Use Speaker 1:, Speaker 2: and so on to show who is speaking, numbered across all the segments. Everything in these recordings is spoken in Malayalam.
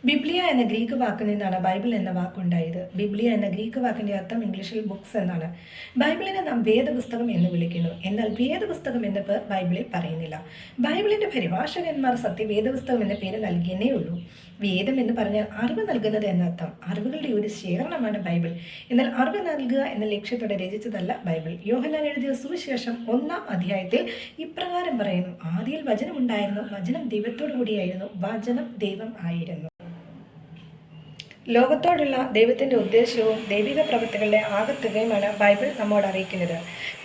Speaker 1: ബിബ്ലിയ എന്ന ഗ്രീക്ക് വാക്കിൽ നിന്നാണ് ബൈബിൾ എന്ന വാക്കുണ്ടായത്. ബിബ്ലിയ എന്ന ഗ്രീക്ക് വാക്കിന്റെ അർത്ഥം ഇംഗ്ലീഷിൽ ബുക്സ് എന്നാണ്. ബൈബിളിനെ നാം വേദപുസ്തകം എന്ന് വിളിക്കുന്നു. എന്നാൽ വേദപുസ്തകം എന്ന് ബൈബിളിൽ പറയുന്നില്ല. ബൈബിളിന്റെ പരിഭാഷകന്മാർ സത്യവേദപുസ്തകം എന്ന പേര് നൽകിയേ ഉള്ളൂ. വേദം എന്ന് പറഞ്ഞാൽ അറിവ് നൽകുന്നത് എന്നർത്ഥം. അറിവുകളുടെ ഒരു ശേഖരണമാണ് ബൈബിൾ. എന്നാൽ അറിവ് നൽകുക എന്ന ലക്ഷ്യത്തോടെ രചിച്ചതല്ല ബൈബിൾ. യോഹന്നാൻ എഴുതിയ സുവിശേഷം 1-ാം അധ്യായത്തിൽ ഇപ്രകാരം പറയുന്നു: ആദിയിൽ വചനം ഉണ്ടായിരുന്നു, വചനം ദൈവത്തോടു കൂടിയായിരുന്നു, വചനം ദൈവം ആയിരുന്നു. ലോകത്തോടുള്ള ദൈവത്തിൻ്റെ ഉദ്ദേശവും ദൈവിക പ്രവൃത്തികളുടെ ആകത്തുകയുമാണ് ബൈബിൾ നമ്മോട് അറിയിക്കുന്നത്.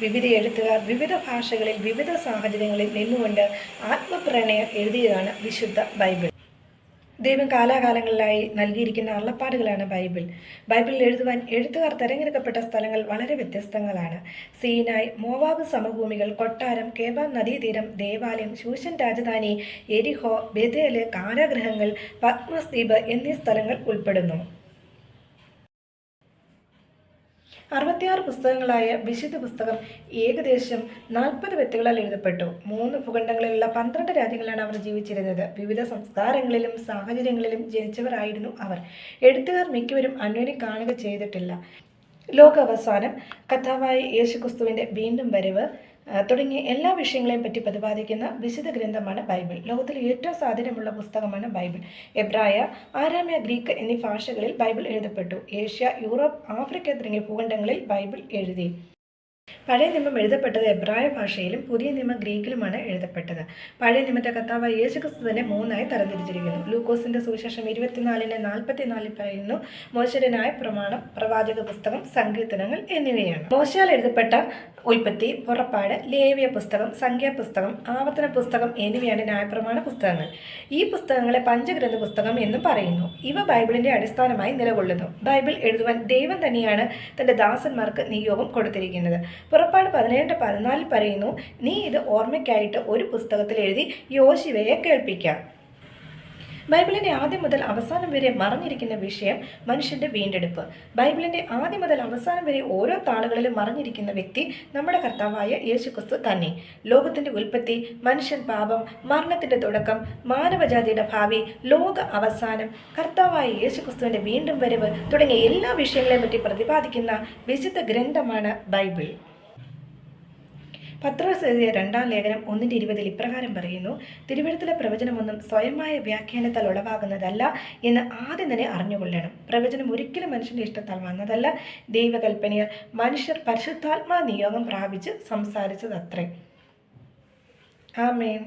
Speaker 1: വിവിധ എഴുത്തുകാർ വിവിധ ഭാഷകളിൽ വിവിധ സാഹചര്യങ്ങളിൽ നിന്നുകൊണ്ട് ആത്മപ്രണയം എഴുതിയതാണ് വിശുദ്ധ ബൈബിൾ. ദൈവം കാലാകാലങ്ങളിലായി നൽകിയിരിക്കുന്ന അള്ളപ്പാടുകളാണ് ബൈബിൾ. ബൈബിളിൽ എഴുതുവാൻ എഴുത്തുകാർ തിരഞ്ഞെടുക്കപ്പെട്ട സ്ഥലങ്ങൾ വളരെ വ്യത്യസ്തങ്ങളാണ്. സീനായ്, മോവാബ് സമഭൂമികൾ, കൊട്ടാരം, കേബാർ നദീതീരം, ദേവാലയം, ശൂഷൻ രാജധാനി, എരിഹോ, ബെഥേല്, കാരാഗൃഹങ്ങൾ, പത്മസ് ദ്വീപ് എന്നീ സ്ഥലങ്ങൾ ഉൾപ്പെടുന്നു. 66 പുസ്തകങ്ങളായ വിശുദ്ധ പുസ്തകം ഏകദേശം 40 വ്യക്തികളാൽ എഴുതപ്പെട്ടു. 3 ഭൂഖണ്ഡങ്ങളിലുള്ള 12 രാജ്യങ്ങളിലാണ് അവർ ജീവിച്ചിരുന്നത്. വിവിധ സംസ്കാരങ്ങളിലും സാഹചര്യങ്ങളിലും ജനിച്ചവരായിരുന്നു അവർ. എഴുത്തുകാർ മിക്കവരും അന്യോന്യം കാണുക ചെയ്തിട്ടില്ല. ലോകാവസാനം, കർത്താവായ യേശുക്രിസ്തുവിൻ്റെ വീണ്ടും വരവ് തുടങ്ങിയ എല്ലാ വിഷയങ്ങളെയും പറ്റി പ്രതിപാദിക്കുന്ന വിശുദ്ധ ഗ്രന്ഥമാണ് ബൈബിൾ. ലോകത്തിലെ ഏറ്റവും സ്വാധീനമുള്ള പുസ്തകമാണ് ബൈബിൾ. എബ്രായ, ആരാമ്യ, ഗ്രീക്ക് എന്നീ ഭാഷകളിൽ ബൈബിൾ എഴുതപ്പെട്ടു. ഏഷ്യ, യൂറോപ്പ്, ആഫ്രിക്ക തുടങ്ങിയ ഭൂഖണ്ഡങ്ങളിൽ ബൈബിൾ എഴുതി. പഴയ നിയമം എഴുതപ്പെട്ടത് എബ്രായ ഭാഷയിലും പുതിയ നിയമം ഗ്രീക്കിലുമാണ് എഴുതപ്പെട്ടത്. പഴയ നിയമത്തെ കർത്താവായ യേശുക്രിസ്തു തന്നെ 3ആയി തരംതിരിച്ചിരിക്കുന്നു. ലൂക്കോസിന്റെ സുവിശേഷം 24:44 പറയുന്നു: മോശയുടെ ന്യായപ്രമാണം, പ്രവാചക പുസ്തകം, സങ്കീർത്തനങ്ങൾ എന്നിവയാണ്. മോശയാൽ എഴുതപ്പെട്ട ഉൽപ്പത്തി, പുറപ്പാട്, ലേവ്യ പുസ്തകം, സംഖ്യാപുസ്തകം, ആവർത്തന പുസ്തകം എന്നിവയാണ് ന്യായപ്രമാണ പുസ്തകങ്ങൾ. ഈ പുസ്തകങ്ങളെ പഞ്ചഗ്രന്ഥ പുസ്തകം എന്നും പറയുന്നു. ഇവ ബൈബിളിന്റെ അടിസ്ഥാനമായി നിലകൊള്ളുന്നു. ബൈബിൾ എഴുതുവാൻ ദൈവം തന്നെയാണ് തന്റെ ദാസന്മാർക്ക് നിയോഗം കൊടുത്തിരിക്കുന്നത്. പുറപ്പാട് 17:14 പറയുന്നു: നീ ഇത് ഓർമ്മയ്ക്കായിട്ട് ഒരു പുസ്തകത്തിൽ എഴുതി യോശുവയെ കേൾപ്പിക്കാം. ബൈബിളിന്റെ ആദ്യം മുതൽ അവസാനം വരെ മറഞ്ഞിരിക്കുന്ന വിഷയം മനുഷ്യന്റെ വീണ്ടെടുപ്പ്. ബൈബിളിന്റെ ആദ്യം മുതൽ അവസാനം വരെ ഓരോ താളുകളിലും മറഞ്ഞിരിക്കുന്ന വ്യക്തി നമ്മുടെ കർത്താവായ യേശുക്രിസ്തു തന്നെ. ലോകത്തിന്റെ ഉൽപ്പത്തി, മനുഷ്യൻ പാപം, മരണത്തിന്റെ തുടക്കം, മാനവജാതിയുടെ ഭാവി, ലോക അവസാനം, കർത്താവായ യേശുക്രിസ്തുവിന്റെ വീണ്ടും വരവ് തുടങ്ങിയ എല്ലാ വിഷയങ്ങളെയും പറ്റി പ്രതിപാദിക്കുന്ന വിശുദ്ധ ഗ്രന്ഥമാണ് ബൈബിൾ. പത്രോസ് എഴുതിയ 2-ാം ലേഖനം 1:20 ഇപ്രകാരം പറയുന്നു: തിരുവെഴുത്തിലെ പ്രവചനമൊന്നും സ്വയമായ വ്യാഖ്യാനത്താൽ ഉളവാകുന്നതല്ല എന്ന് ആദ്യം തന്നെ അറിഞ്ഞുകൊള്ളണം. പ്രവചനം ഒരിക്കലും മനുഷ്യന്റെ ഇഷ്ടത്താൽ വന്നതല്ല, ദൈവകൽപ്പനയാൽ മനുഷ്യർ പരിശുദ്ധാത്മാ നിയോഗം പ്രാപിച്ച് സംസാരിച്ചതത്രേ. ആമേൻ.